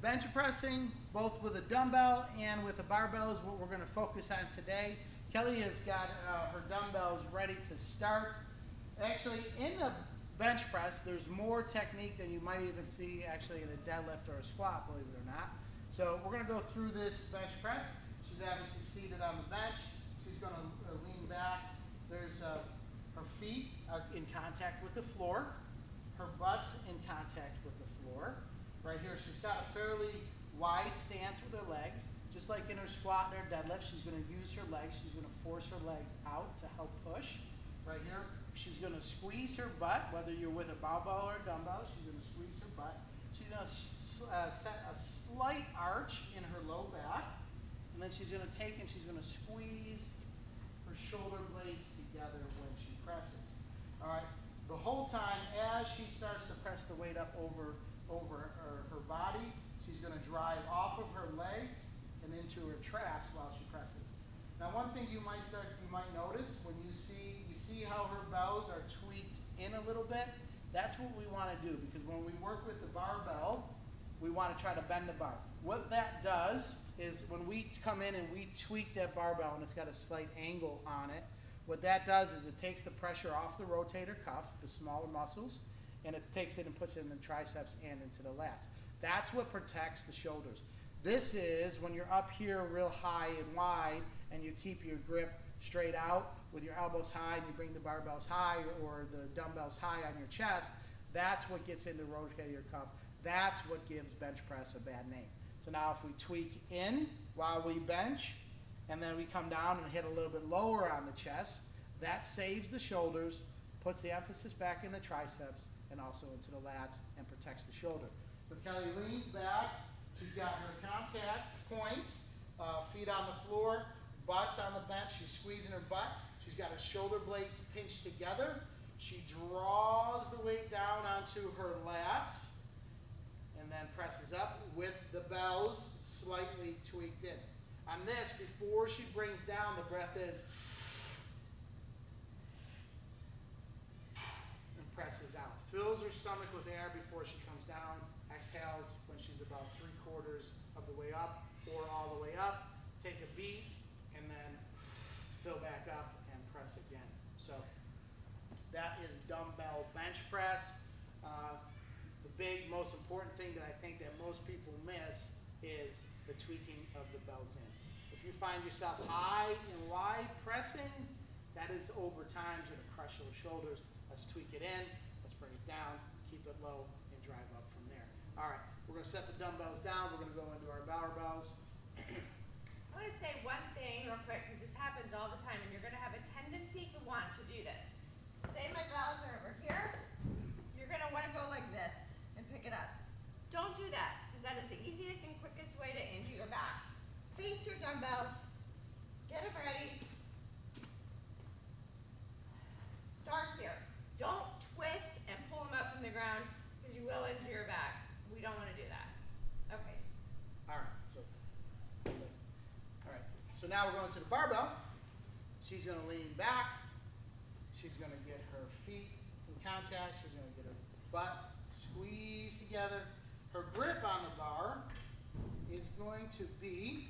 bench pressing, both with a dumbbell and with a barbell, is what we're going to focus on today. Kelly has got her dumbbells ready to start. Actually, in the bench press, there's more technique than you might even see actually in a deadlift or a squat, believe it or not. So we're going to go through this bench press. She's obviously seated on the bench. She's going to lean back. There's her feet are in contact with the floor. Her butt's in contact with the floor. Right here, she's got a fairly wide stance with her legs. Just like in her squat and her deadlift, she's going to use her legs. She's going to force her legs out to help push. Right here, she's going to squeeze her butt, whether you're with a barbell or a dumbbell, she's going to squeeze her butt. She's going to set a slight arch in her low back, and then she's going to take and she's going to squeeze her shoulder blades together when she presses. All right, the whole time as she starts to press the weight up over her body, she's going to drive off of her legs and into her traps while she presses. Now, one thing you might notice when you see how her bells are tweaked in a little bit. That's what we want to do, because when we work with the barbell, we want to try to bend the bar. What that does is when we come in and we tweak that barbell and it's got a slight angle on it, what that does is it takes the pressure off the rotator cuff, the smaller muscles, and it takes it and puts it in the triceps and into the lats. That's what protects the shoulders. This is when you're up here real high and wide and you keep your grip straight out with your elbows high and you bring the barbells high or the dumbbells high on your chest. That's what gets in the rotator cuff. That's what gives bench press a bad name. So now if we tweak in while we bench and then we come down and hit a little bit lower on the chest, that saves the shoulders, puts the emphasis back in the triceps and also into the lats and protects the shoulder. So Kelly leans back. She's got her contact points, feet on the floor, butt's on the bench. She's squeezing her butt. She's got her shoulder blades pinched together. She draws the weight down onto her lats and then presses up with the bells slightly tweaked in. On this, before she brings down, the breath is and presses out. Fills her stomach with air before she comes down. Exhales when she's about 3/4 of the way up or all the way up. Take a beat and then fill back up and press again. So that is dumbbell bench press. The big, most important thing that I think that most people miss is the tweaking of the bells in. If you find yourself high and wide pressing, that is over time going to crush those shoulders. Let's tweak it in. Let's bring it down. Keep it low and drive up from there. All right, we're going to set the dumbbells down. We're going to go into our barbells. I want to say one thing real quick, because this happens all the time, and you're going to have a tendency to want to do this. So say my bells are over here. You're going to want to go like this and pick it up. Don't do that, because that is the easiest and quickest way to injure your back. Face your dumbbells. Get them ready. Start here. Don't twist and pull them up from the ground, because you will injure your back. We don't want to do that. Okay. All right. So now we're going to the barbell. She's going to lean back. She's going to get her feet in contact. She's going to get her butt squeezed together. Her grip on the bar is going to be,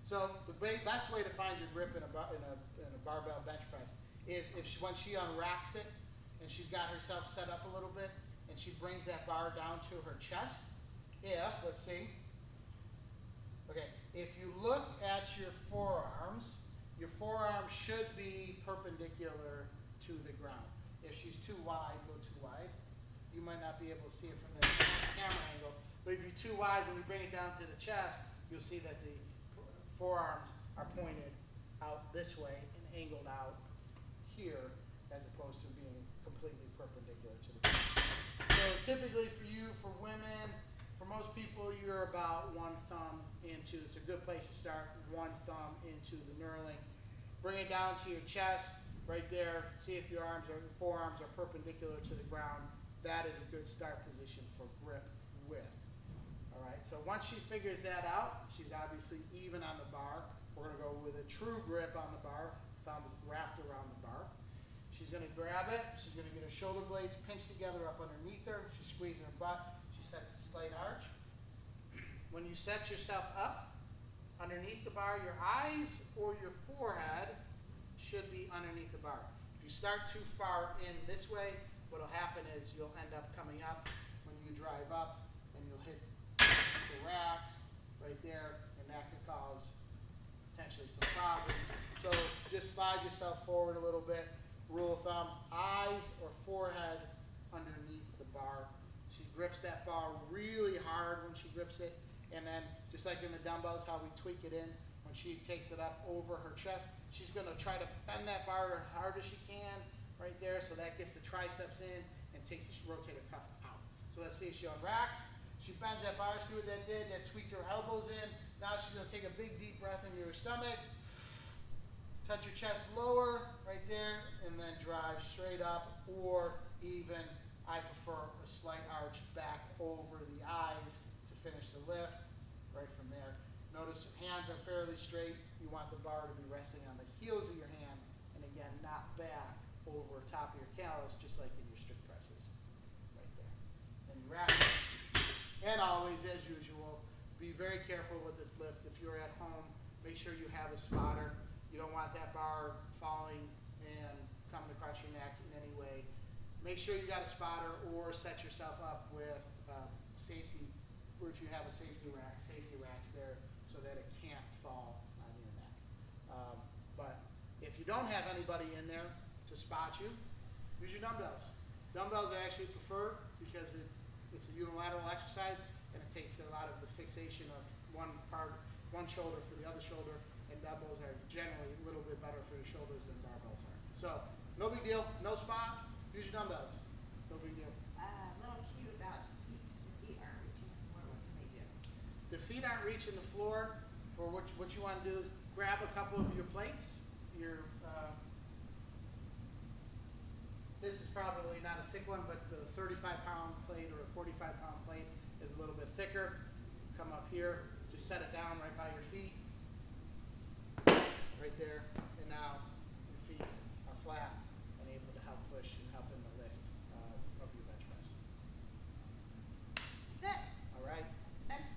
so the best way to find your grip in a barbell bench press is when she unracks it and she's got herself set up a little bit and she brings that bar down to her chest. Let's see. Okay, if you look at your forearms should be perpendicular to the ground. If she's too wide, go too wide. You might not be able to see it from the camera angle, but if you're too wide, when you bring it down to the chest, you'll see that the forearms are pointed out this way and angled out here as opposed to being completely perpendicular to the ground. So typically for you, for women, for most people, you're about one thumb into, it's a good place to start, one thumb into the knurling. Bring it down to your chest, right there. See if your forearms are perpendicular to the ground. That is a good start position for grip width. All right, so once she figures that out, she's obviously even on the bar. We're gonna go with a true grip on the bar, thumb wrapped around the bar. She's gonna grab it, she's gonna get her shoulder blades pinched together up underneath her. She's squeezing her butt. She sets a slight arch. when you set yourself up underneath the bar, your eyes or your forehead should be underneath the bar. If you start too far in this way, what will happen is you'll end up coming up when you drive up and you'll hit the racks right there, and that could cause potentially some problems. So just slide yourself forward a little bit. Rule of thumb, eyes or forehead underneath the bar. She grips that bar really hard when she grips it, and then just like in the dumbbells, how we tweak it in, when she takes it up over her chest, she's gonna try to bend that bar as hard as she can right there, so that gets the triceps in and takes the rotator cuff out. So let's see if she unracks. She bends that bar, see what that did? That tweaked her elbows in. Now she's gonna take a big deep breath into her stomach. Touch your chest lower right there, and then drive straight up, or even, I prefer a slight arch back over the eyes to finish the lift right from there. Notice hands are fairly straight. You want the bar to be resting on the heels of your hand, and again, not back over top of your callus, just like in your strict presses right there. Then you wrap it. And always, as usual, be very careful with this lift. If you're at home, make sure you have a spotter. You don't want that bar falling and coming across your neck in any way. Make sure you got a spotter, or set yourself up with safety, or if you have a safety racks there so that it can't fall on your neck. But if you don't have anybody in there to spot you, use your dumbbells. Dumbbells are actually preferred because it's a unilateral exercise, and it takes a lot of the fixation of one shoulder for the other shoulder. And dumbbells are generally a little bit better for your shoulders than barbells are. So, no big deal, no spot, use your dumbbells. No big deal. Little cue about feet. The feet aren't reaching the floor. What can they do? The feet aren't reaching the floor. For what you want to do is grab a couple of your plates. This is probably not a thick one, but the 35-pound plate or a 45-pound plate is a little bit thicker. Come up here, just set it down right by your feet. Right there, and now